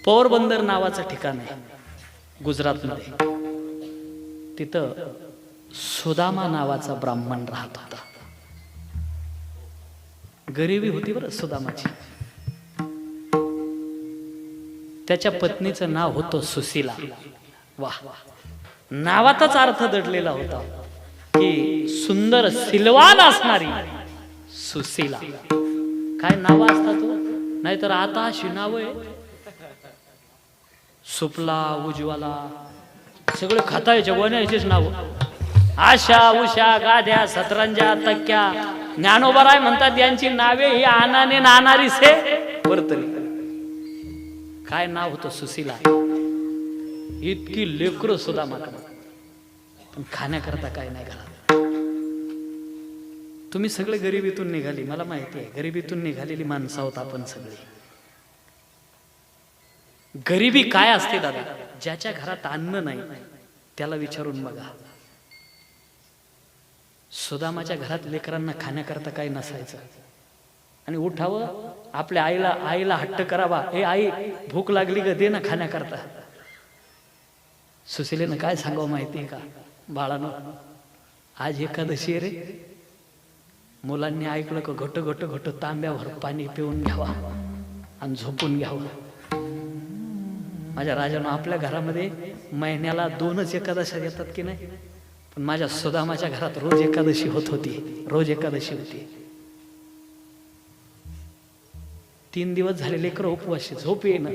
पोरबंदर नावाचं ठिकाण आहे गुजरातमध्ये. तिथं सुदामा नावाचा ब्राह्मण राहत होता. गरिबी होती बरं सुदामाची. त्याच्या पत्नीचं नाव होतं सुशीला. वाह, नावातच अर्थ दडलेला होता की सुंदर सिलवान असणारी सुशीला. काय नाव असतात नाहीतर आता अशी नाव आहे सुपला, उज्ज्वला, सगळे खाताय जगवण्याचेच नाव. आशा, उषा, गाद्या, सतरंजा, तक्क्या, ज्ञानोबराय म्हणतात यांची नावे ही आनाने नानारी से वर्तली. काय नाव होतं सुशीला. इतकी लेकरं सुद्धा मात्र पण खाण्याकरता काय नाही घालत. तुम्ही सगळे गरिबीतून निघाली, मला माहिती आहे. गरिबीतून निघालेली माणसं आहोत आपण सगळे. गरिबी काय असते दादा? ज्याच्या घरात अन्न नाही त्याला विचारून बघा. सुदामाच्या घरात लेकरांना खाण्याकरता काही नसायचं आणि उठावं आपल्या आईला हट्ट करावा, ए आई भूक लागली ग, दे ना खाण्याकरता. सुशीलेनं काय सांगावं माहितीये का? बाळानो, आज एकादशी आहे रे. मुलांनी ऐकलं का घोट घोट घोट तांब्यावर पाणी पिऊन घ्यावा आणि झोपून घ्यावं. माझ्या राजानं, आपल्या घरामध्ये महिन्याला 2च एकादशी येतात की नाही, पण माझ्या सुदामाच्या घरात रोज एकादशी होत होती. रोज एकादशी होती. 3 दिवस झाले लेकरं उपवाशी, झोप येईना.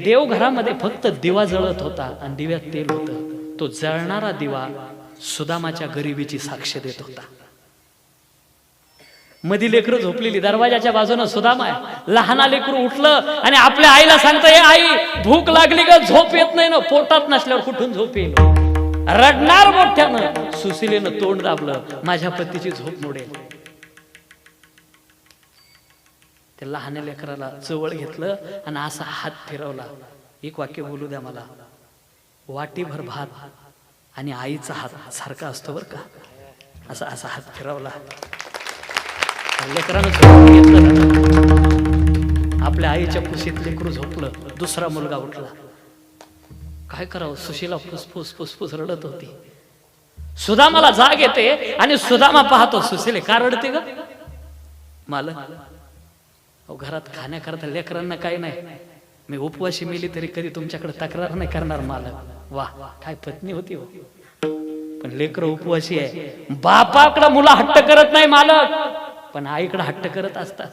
देव घरामध्ये फक्त दिवा जळत होता आणि दिव्यात तेल होतं. तो जळणारा दिवा सुदामाच्या गरिबीची साक्ष देत होता. मधी लेकरं झोपलेली, दरवाजाच्या बाजूने सुदामा आहे. लहाना लेकरू उठलं आणि आपल्या आईला सांगतं, ए आई भूक लागली का, झोप येत नाही ना, पोटात नसल्यावर कुठून झोप येईल. रडणार मोठ्यानं. सुशीलेनं तोंड दाबलं, माझ्या पतीची झोप मोडेल. त्या लहान लेकराला जवळ घेतलं आणि असा हात फिरवला. एक वाक्य बोलू द्या मला. वाटीभर भात आणि आईचा हात सारखा असतो बर का. असा असा हात फिरवला. लेकरानं झोपून घेतलं. आपल्या आईच्या कुशीत लेकरू झोपलं. दुसरा मुलगा उठला. काय करावं, सुशीला फुसफुस फुसफुस रडत होती. सुदामाला जाग येते आणि सुदामा पाहतो सुशीले का रडते ग. मालक, घरात खाण्याकरता लेकरांना काही नाही, मी उपवाशी मेली तरी कधी तुमच्याकडे तक्रार नाही करणार मालक. वा, काय पत्नी होती हो. पण लेकरं उपवाशी आहे. बापाकडे मुलं हट्ट करत नाही मालक, पण आईकडे हट्ट करत असतात.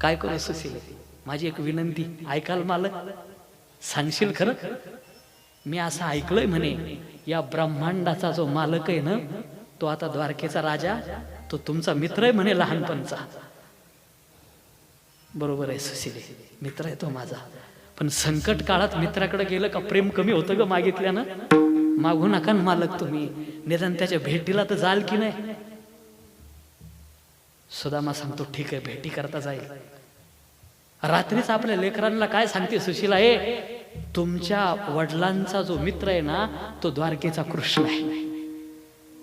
काय करू सुशील, माझी एक विनंती ऐकाल मालक? सांगशील खरं? मी असं ऐकलंय म्हणे या ब्रह्मांडाचा जो मालक आहे ना, तो आता द्वारकेचा राजा, तो तुमचा मित्र आहे म्हणे लहानपणचा. बरोबर आहे सुशीले, मित्र आहे तो माझा. पण संकट काळात मित्राकडे गेलं का प्रेम कमी होतं ग मागितल्यानं. मागू नका ना मालक तुम्ही, निदान त्याच्या भेटीला तर जाल की नाही. सुदामा सांगतो ठीक आहे, भेटी करता जाईल. रात्रीच आपल्या लेकरांना काय सांगते सुशीला, तुमच्या वडिलांचा जो मित्र आहे ना, तो द्वारकेचा कृष्ण आहे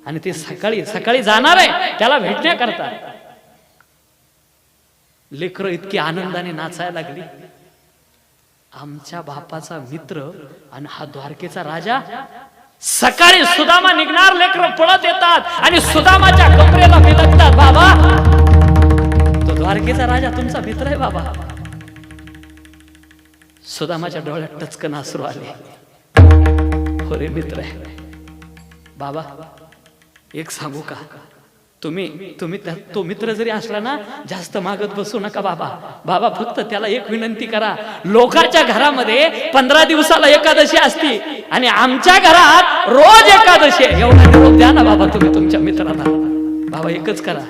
आणि ते सकाळी सकाळी जाणार आहे त्याला भेटण्याकरता. लेकरं इतकी आनंदाने नाचायला लागली. आमच्या बापाचा मित्र आणि हा द्वारकेचा राजा. सकाळी सुदामा निघणार, लेकरं पळत येतात आणि सुदामाच्या कमरेला बिलगतात. बाबा, तो द्वारकेचा राजा तुमचा मित्र आहे बाबा. सुदामाच्या डोळ्यात टचकन अश्रू आले. हो रे, मित्र आहे बाबा. एक सांगू का, तुम्ही तो मित्र जरी असला ना, जास्त मागत बसू नका बाबा. बाबा फक्त त्याला एक विनंती करा, लोकांच्या घरामध्ये 15 दिवसाला एकादशी असती आणि आमच्या घरात रोज एकादशी आहे. एवढा निरोप द्या ना बाबा तुम्ही तुमच्या मित्राला. बाबा एकच करा,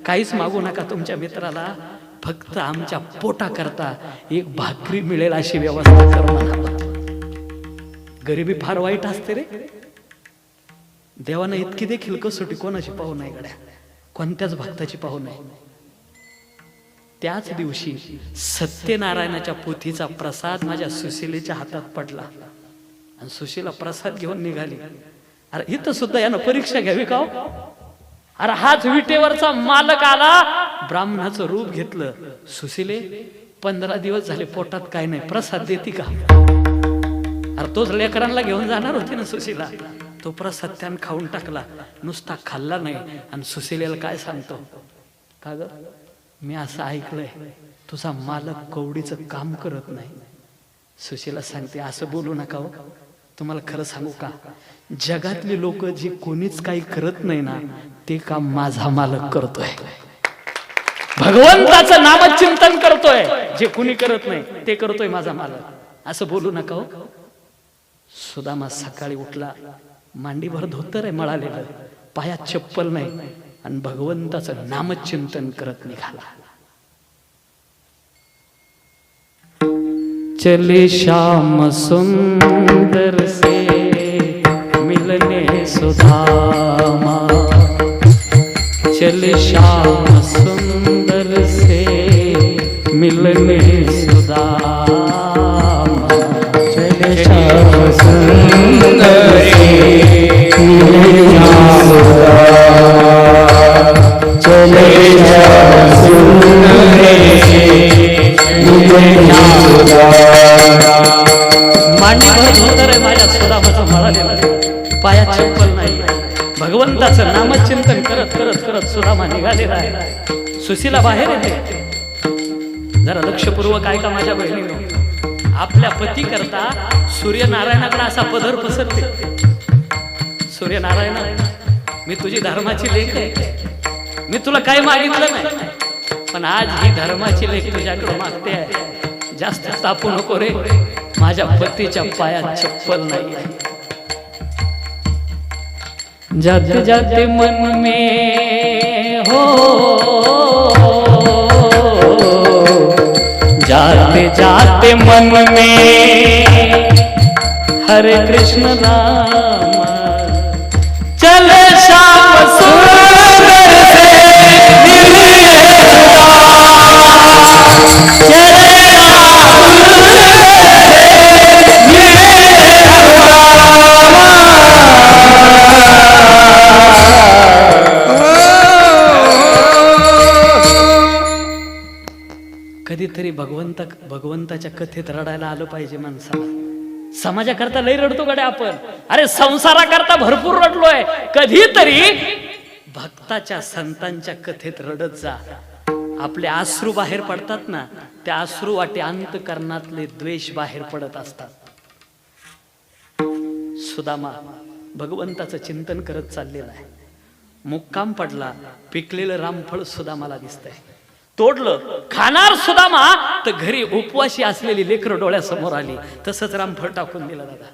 काहीच मागू नका तुमच्या मित्राला, फक्त आमच्या पोटा करता एक भाकरी मिळेल अशी व्यवस्था कर म्हणा. गरिबी फार वाईट असते रे. देवानं इतकी देखील कसोटी कोणाची पाहू नाही गड्या, कोणत्याच भक्ताची पाहू नाही. त्याच दिवशी सत्यनारायणाच्या पोथीचा प्रसाद माझ्या सुशीलेच्या हातात पडला आणि सुशीला प्रसाद घेऊन निघाली. अरे इथं सुद्धा यानं परीक्षा घ्यावी का? अरे हाच विटेवरचा मालक आला, ब्राह्मणाचं रूप घेतलं. सुशिले 15 दिवस झाले पोटात काय नाही, प्रसाद देती का? अरे तोच लेकरांना घेऊन जाणार होती ना सुशिला. तो प्रसाद त्यानं खाऊन टाकला, नुसता खाल्ला नाही. आणि सुशिलेला काय सांगतो, का ग मी असं ऐकलंय तुझा मालक कवडीचं काम करत नाही. सुशिला सांगते असं बोलू नका हो, तुम्हाला खरं सांगू का, जगातली लोक जी कोणीच काही करत नाही ना ते काम माझा मालक करतोय. भगवंताचं नामचिंतन करतोय, जे कुणी करत नाही ते करतोय माझा मालक. असं बोलू नका हो. सुदामा सकाळी उठला, मांडीभर धोतर आहे मळालेलं, पायात चप्पल नाही, आणि भगवंताचं नामचिंतन करत निघाला. चले श्याम सुंदर से मिलने सुदामा, चले श्याम सुंदर से मिलने सुदामा, चले श्याम सुंदर से मिलने सुदामा, चले श्याम सुंदर से मिलने सुदामा. मांडीभर धोतर आहे माझ्या सुदामाचं मळालेलं, पायात चप्पल नाही. भगवंताचं नामचिंतन करत करत करत सुदामा निघालेला आहे. सुशिला बाहेर येते. जरा लक्षपूर्वक ऐका माझ्या बहिणीनो, आपल्या पती करता सूर्यनारायणाकडे असा पदर पसरते. सूर्यनारायण, मी तुझी धर्माची लेक आहे, मी तुला काही मागितलं नाही, पण आज ही धर्माची लेक तुझ्याकडे मागते आहे. जास्त तापू नको रे, माझ्या पतीच्या पायात चप्पल नाही. जाते जाते मन में हो, जाते जाते मन में हरे कृष्ण नाम, चले श्याम सुंदर से मिलने सुदामा, चले कधीतरी भगवंताच्या कथेत रडायला आलं पाहिजे माणसाला. समाजाकरता लई रडतो गड्या आपण, अरे संसाराकरता भरपूर रडलोय. कधीतरी भक्ताच्या संतांच्या कथेत रडत जा. आपले अश्रू बाहेर पडतात ना, त्या अश्रू वाटे अंतकरणातले द्वेष बाहेर पडत असतात. सुदामा भगवंताचं चिंतन करत चाललेला आहे. मुक्काम पडला, पिकलेलं रामफळ सुदामाला दिसतंय. तोडलं, खाणार सुदामा तर घरी उपवाशी असलेली लेकरं डोळ्यासमोर आली. तसंच रामफळ टाकून दिला. दादा,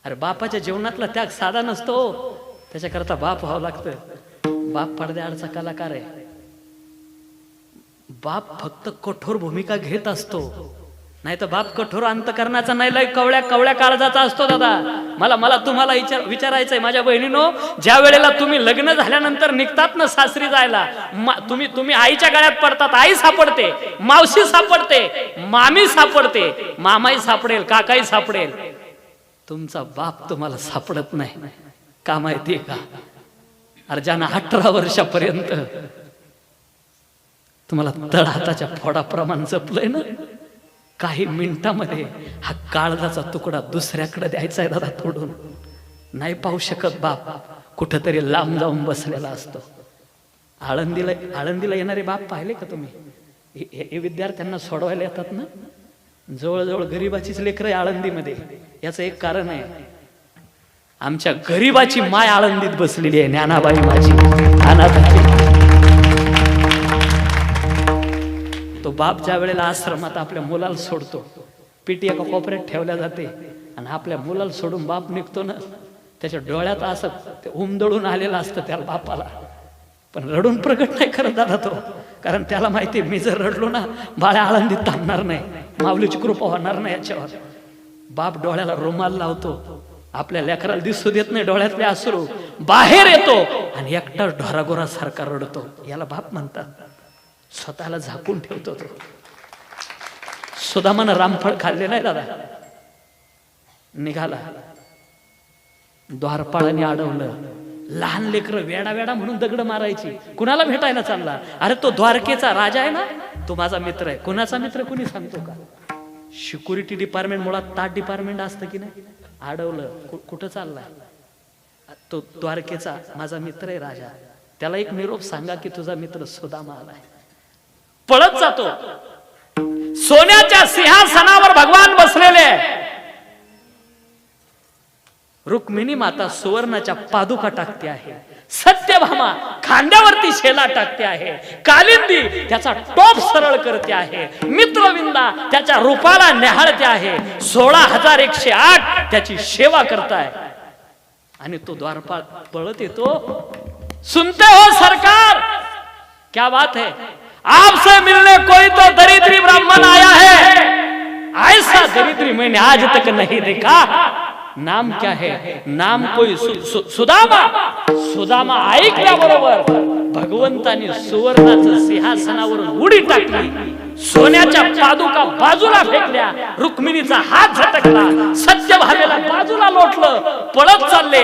अरे बापाच्या जेवणातला त्याग साधा नसतो, त्याच्याकरता बाप व्हावं लागतं. बाप पडद्याआडचा कलाकार आहे. बाप फक्त कठोर भूमिका घेत असतो, नाही तर बाप कठोर अंतकरणाचा नाही, लय कवळ्या कवळ्या काळजाचा असतो. दादा, मला तुम्हाला विचारायचंय माझ्या बहिणीनो, ज्या वेळेला तुम्ही लग्न झाल्यानंतर निघतात ना सासरी जायला, तुम्ही आईच्या गळ्यात पडतात. आई सापडते, मावशी सापडते, मामी सापडते, मामाई सापडेल, काकाई सापडेल. तुमचा बाप तुम्हाला सापडत नाही. का माहितीये का? अरे ज्यानं 18 वर्षापर्यंत तुम्हाला तळहाताच्या फोडाप्रमाणे जपलंय ना, काही मिनिटामध्ये हा काळजाचा तुकडा दुसऱ्याकडे द्यायचा आहे. दादा, तोडून नाही पाहू शकत बाप, कुठंतरी लांब जाऊन बसलेला असतो. आळंदीला येणारे बाप पाहिले का तुम्ही? हे विद्यार्थ्यांना सोडवायला येतात ना, जवळजवळ गरीबाचीच लेकरं आळंदीमध्ये. याचं एक कारण आहे, आमच्या गरीबाची माय आळंदीत बसलेली आहे. ज्ञानाबाई माझी अनाथाची. तो बाप ज्या वेळेला आश्रमात आपल्या मुलाला सोडतो, पिटी एका कोपऱ्यात ठेवल्या जाते, आणि आपल्या मुलाला सोडून बाप निघतो ना, त्याच्या डोळ्यात असं ते उमदळून आलेलं असतं त्या बापाला. पण रडून प्रगट नाही करत दादा तो, कारण त्याला माहिती मी जर रडलो ना, बाळ्या आळंदीत थांबणार नाही, माऊलीची कृपा होणार नाही याच्यावर. बाप डोळ्याला रुमाल लावतो, आपल्या लेकराला दिसू देत नाही डोळ्यातले अश्रू, बाहेर येतो आणि एकटा ढोरागोरा सारखा रडतो. याला बाप म्हणतात. स्वतःला झाकून ठेवतो तो. सुदामानं रामफळ खाल्ले नाही दादा. निघाला, द्वारपाळाने अडवलं, लहान लेकरं वेडा वेडा म्हणून दगड मारायची. कुणाला भेटायला चालला? अरे तो द्वारकेचा राजा आहे ना, तो माझा मित्र आहे. कोणाचा मित्र कुणी सांगतो का? सिक्युरिटी डिपार्टमेंट मुळात ताट डिपार्टमेंट असतं की नाही. अडवलं कुठं चाललाय? तो द्वारकेचा माझा मित्र आहे राजा. त्याला एक निरोप सांगा की तुझा मित्र सुदामा आलाय. पळत जातो. सोन्याच्या सिंहासनावर भगवान बसलेले आहे. रुक्मिणी माता सुवर्णाच्या पादुका टाकते आहे. सत्यभामा खांद्यावरती शेला टाकते आहे. कालिंदी त्याचा टोप सरळ करते आहे. मित्रविंदा त्याच्या रूपाला न्याहाळते आहे. 16,108 त्याची सेवा करताय. आणि तो द्वारपाल पळत येतो. सुनते हो सरकार, क्या बात है, आपसे मिलने कोई तो दरिद्री ब्राह्मण आया है. ऐसा दरिद्री मैंने आज तक नहीं देखा. नाम क्या है? नाम कोई सुदामा. सुदामा ऐकल्याबरोबर भगवंताने सुवर्णाचं सिंहासनावरून उडी टाकली. सोन्याच्या पादुका बाजूला फेकल्या. रुक्मिणीचा हात झटकला. सत्यभामेला बाजूला लोटलं. पळत चालले.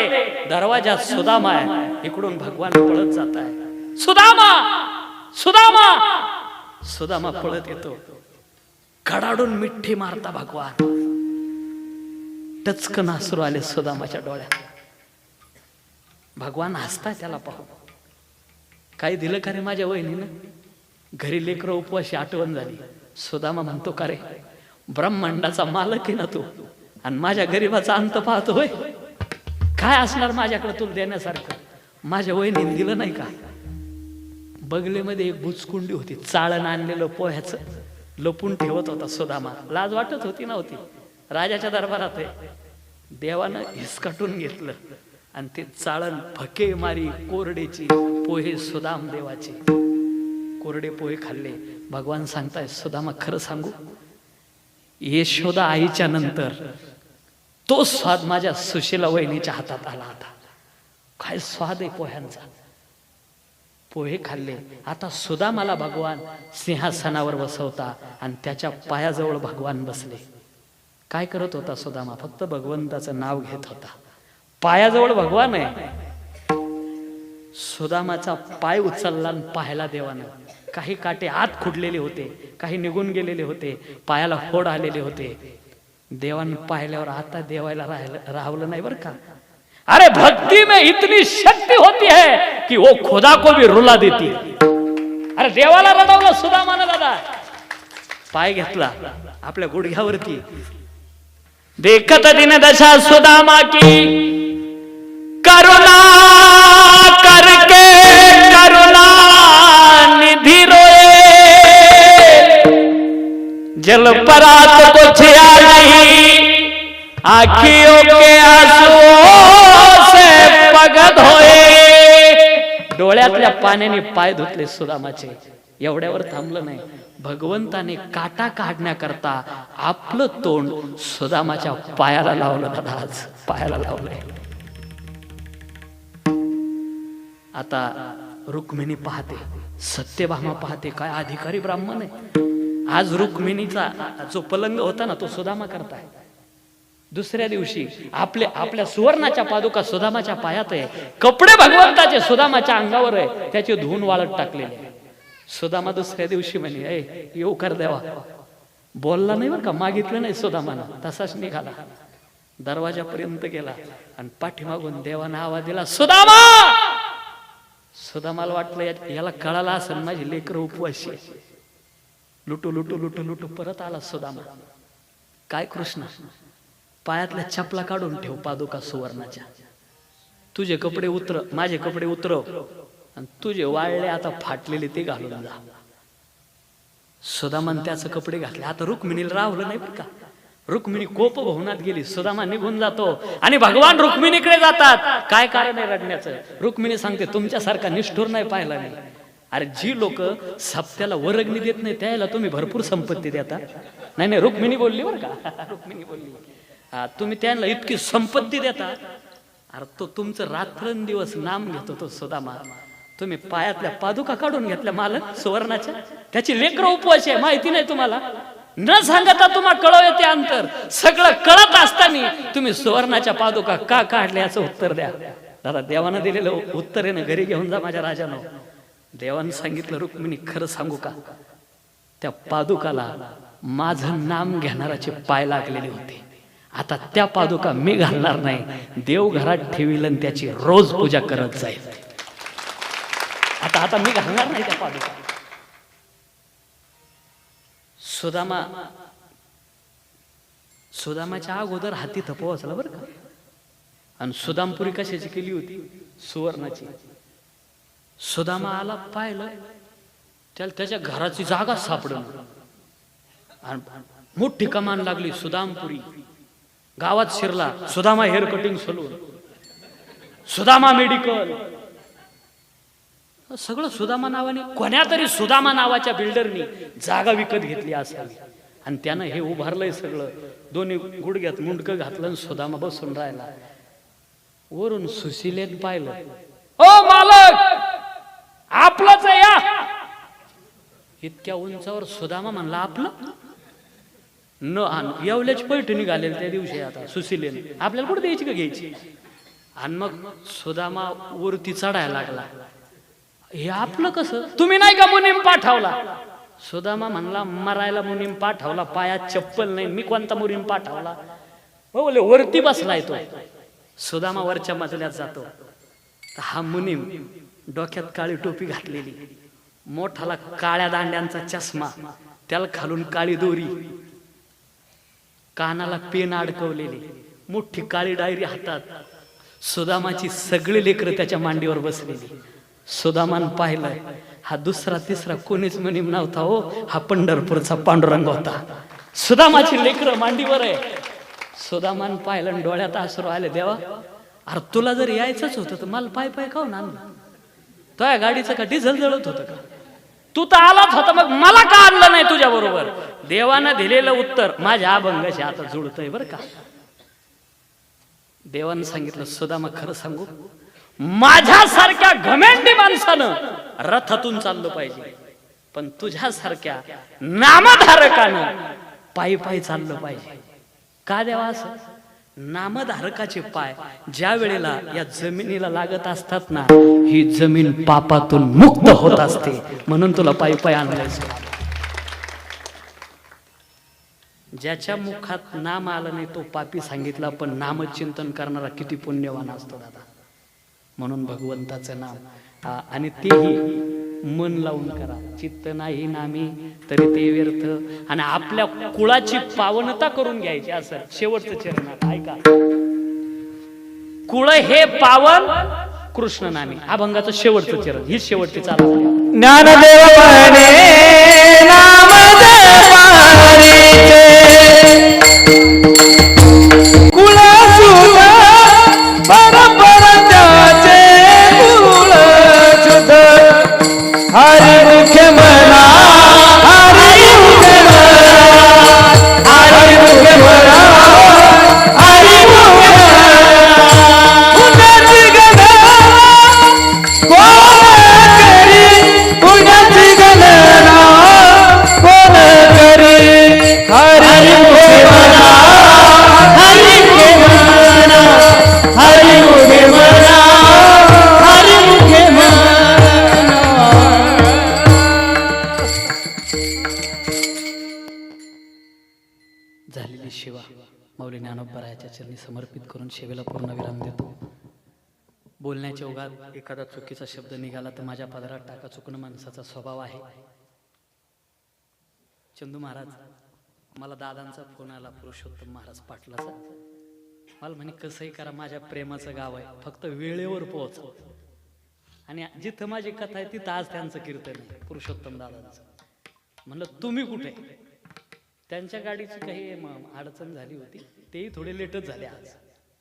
दरवाजात सुदामा आहे. इकडून भगवान पळत जात आहे. सुदामा, सुदामा. सुदामा पळत येतो. कडाडून मिठी मारता भगवान. टचकन अश्रू आले सुदामाच्या डोळ्यात. भगवान हसताय त्याला पाहून. काय दिलं का रे माझ्या वहिनीनं? घरी लेकरं उपवाशी आठवण झाली. सुदामा म्हणतो का रे, ब्रह्मांडाचा मालक आहे ना तू, आणि माझ्या गरीबाचा अंत पाहतो होय. काय असणार माझ्याकडे तुला देण्यासारखं? माझ्या वहिनीने दिलं नाही का? बगलेमध्ये एक बुचकुंडी होती. चाळण आणलेलं पोह्याचं लपून ठेवत होता सुदामा. लाज वाटत होती नव्हती. राजाच्या दरबारात आहे. देवानं हिसकाटून घेतलं आणि ते चाळण फके मारी कोरडेची पोहे सुदाम देवाचे. कोरडे पोहे खाल्ले. भगवान सांगताय सुदामा खरं सांगू, यशोदा आईच्या नंतर तो स्वाद माझ्या सुशीला वहिनीच्या हातात आला होता. काय स्वाद आहे पोह्यांचा. पोहे खाल्ले. आता सुदामाला भगवान सिंहासनावर बसवता आणि त्याच्या पायाजवळ भगवान बसले. काय करत होता सुदामा? फक्त भगवंताचं नाव घेत होता. पायाजवळ भगवान आहे. सुदामाचा पाय उचलला आणि पाहायला देवानं. काही काटे आत खुडलेले होते, काही निघून गेलेले होते, पायाला फोड आलेले होते. देवानं पाहिल्यावर आता देवायला राहवलं नाही बरं का. अरे भक्ति में इतनी शक्ति होती है कि वो खुदा को भी रुला देती. अरे देवाला रडवलं सुदामानं. दादा पाय घेतला आपल्या गुडघ्यावरती. देखत दिन दशा सुदामा की, करुणा करके करुणा निधि रोए. जल परात को छिया नहीं, आँखियों के आंसुओं से पग धोए. डोळ्यातल्या पाण्याने पाय धुतले सुदामाचे. एवढ्यावर थांबलं नाही. भगवंताने काटा काढण्याकरता आपलं तोंड सुदामाच्या पायाला लावलं. दादा आज पायाला लावलंय. आता रुक्मिणी पाहते, सत्यभामा पाहते. काय अधिकारी ब्राह्मण आहे. आज रुक्मिणीचा जो पलंग होता ना तो सुदामा करताय. दुसऱ्या दिवशी आपल्या सुवर्णाच्या पादुका सुदामाच्या पायात आहे. कपडे भगवंताचे सुदामाच्या अंगावर आहे. त्याचे धुवून वाळत टाकलेले. सुदामा दुसऱ्या दिवशी म्हणे, येऊ कर देवा. बोलला नाही बरं का, मागितलं नाही सुदामानं. तसाच निघाला. दरवाजापर्यंत गेला आणि पाठीमागून देवानं आवाज दिला, सुदामा. सुदामाला वाटलं याला कळाला असेल माझी लेकरं उपवाशी. लुटू लुटू लुटू लुटू परत आला सुदामा. काय कृष्ण, पायातल्या चपला काढून ठेव पादुका सुवर्णाच्या. तुझे कपडे उतर, माझे कपडे उतरव, आणि तुझे वाळले आता फाटलेले ते घालून जा. सुदामान त्याचे कपडे घातले. आता रुक्मिणीला राहलं नाही बरं का. रुक्मिणी कोप भवनात गेली. सुदामा निघून जातो आणि भगवान रुक्मिणीकडे जातात. काय कारण आहे रडण्याचं? रुक्मिणी सांगते, तुमच्यासारखा निष्ठुर नाही पाहिला नाही. अरे जी लोक सप्त्याला वर्गणी देत नाही त्याला तुम्ही भरपूर संपत्ती देता. नाही रुक्मिणी बोलली बरं का. रुक्मिणी बोलली, तुम्ही त्यांना इतकी संपत्ती देता. अरे तो तुमचं रात्रंदिवस नाम घेतो तो सुदामा. तुम्ही पायातल्या पादुका काढून घेतल्या मालक सुवर्णाच्या. त्याची लेकरं उपवास आहे, माहिती नाही तुम्हाला. न सांगता तुम्हाला कळव येते अंतर. सगळं कळत असताना तुम्ही सुवर्णाच्या पादुका का काढल्या याचं उत्तर द्या. दादा देवानं दिलेलं उत्तर आहे ना, घरी घेऊन जा माझ्या राजानो. देवानं सांगितलं रुक्मिणी खरं सांगू का, त्या पादुकाला माझं नाम घेणाराचे पाय लागलेले होते. आता त्या पादुका मी घालणार नाही, देव घरात ठेवील आणि त्याची रोज पूजा करत जाईल. आता मी घालणार नाही त्या पादुका. सुदामाच्या अगोदर हाती थपवाचला बरं का. आणि सुदामपुरी कशाची केली होती, सुवर्णाची. सुदामा आला, पाहिलं त्याला त्याच्या घराची जागा सापडलं आणि मोठी कमान लागली सुदामपुरी. गावात शिरला Sudama hair cutting saloon, Sudama medical, सगळं सुदामा नावाने. कोण्यातरी सुदामा नावाच्या बिल्डरनी जागा विकत घेतली असावी आणि त्यानं हे उभारलंय सगळं. दोन्ही गुडघ्यात मुंडकं घातलं आणि सुदामा बसून राहिला. वरून सुशिलेत पाहिलं, ओ मालक आपलंच आहे या. इतक्या उंचावर सुदामा म्हणला आपलं न आण. येवल्याची पैठणी घालेल त्या दिवशी आता सुशिलेन, आपल्याला कुठे द्यायची का घ्यायची. आणि मग सुदामा वरती चढायला लागला. हे आपलं कसं, तुम्ही नाही का मुनीम पाठवला. सुदामा म्हणला मरायला मुनीम पाठवला, पायात चप्पल नाही, मी कोणता मुनीम पाठवला. बोले वरती बसलाय तो. सुदामा वरच्या मजल्यात जातो. हा मुनीम डोक्यात काळी टोपी घातलेली, मोठाला काळ्या दांड्यांचा चष्मा, त्याला खालून काळी दोरी, कानाला पेन अडकवलेली, मोठी काळी डायरी हातात. सुदामाची सगळी लेकरं त्याच्या मांडीवर बसलेली. सुदामान पाहिलं, हा दुसरा तिसरा कोणीच मुनीम नव्हता हो, हा पंढरपूरचा पांडुरंग होता. सुदामाची लेकरं मांडीवर आहे. सुदामान पाहिलं, डोळ्यात अश्रू आले. देवा, अरे तुला जर यायचंच होतं तर मला पाय पाय खाऊन आणलं. तो या गाडीचं का डिझेल जळत होतं का, तू तर आलाच होता, मग मला का आणलं नाही तुझ्या बरोबर. देवानं दिलेलं उत्तर माझ्या अभंगाशी आता जुळतंय बरं का. देवानं सांगितलं, सुदामा खरं सांगू, माझ्यासारख्या घमेंडी माणसानं रथातून चाललं पाहिजे, पण तुझ्यासारख्या नामधारकानं पायी पायी चाललं पाहिजे. का देवा असं, नामधारकाचे पाय ज्या वेळेला या जमिनीला लागत असतात ना, ही जमीन पापातून मुक्त होत असते, म्हणून तुला पायी पायी आणलायचं. ज्याच्या मुखात नाम आलं नाही तो पापी सांगितला, पण नामचिंतन करणारा किती पुण्यवान असतो दादा. म्हणून भगवंताचं नाम आणि तेही मन लावून करा. चित्त नाही नामी तरी ते व्यर्थ. आणि आपल्या कुळाची पावनता करून घ्यायची. असं शेवटचं चरणात ऐका, कुळ हे पावन कृष्ण नामी. अभंगाचं शेवटचं चरण, ही शेवटची चाल. ज्ञानदेव झालेली शिवा माऊली ज्ञानोबरायाच्या चरणी समर्पित करून शेवेला पूर्ण विराम देतो. बोलण्याच्या ओघात एखादा चुकीचा शब्द निघाला तर माझ्या पदरात टाका. चुकणं माणसाचा स्वभाव आहे. चंदू महाराज, मला दादांचा फोन आला, पुरुषोत्तम महाराज पाटलाचा. मला म्हणे कसंही करा, माझ्या प्रेमाचं गाव आहे, फक्त वेळेवर पोहोच. आणि जिथं माझी कथा आहे तिथं आज त्यांचं कीर्तन आहे, पुरुषोत्तम दादांचं. म्हणलं तुम्ही कुठे. त्यांच्या गाडीची काही अडचण झाली होती, तेही थोडे लेटच झाले. आज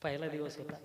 पहिला दिवस होता.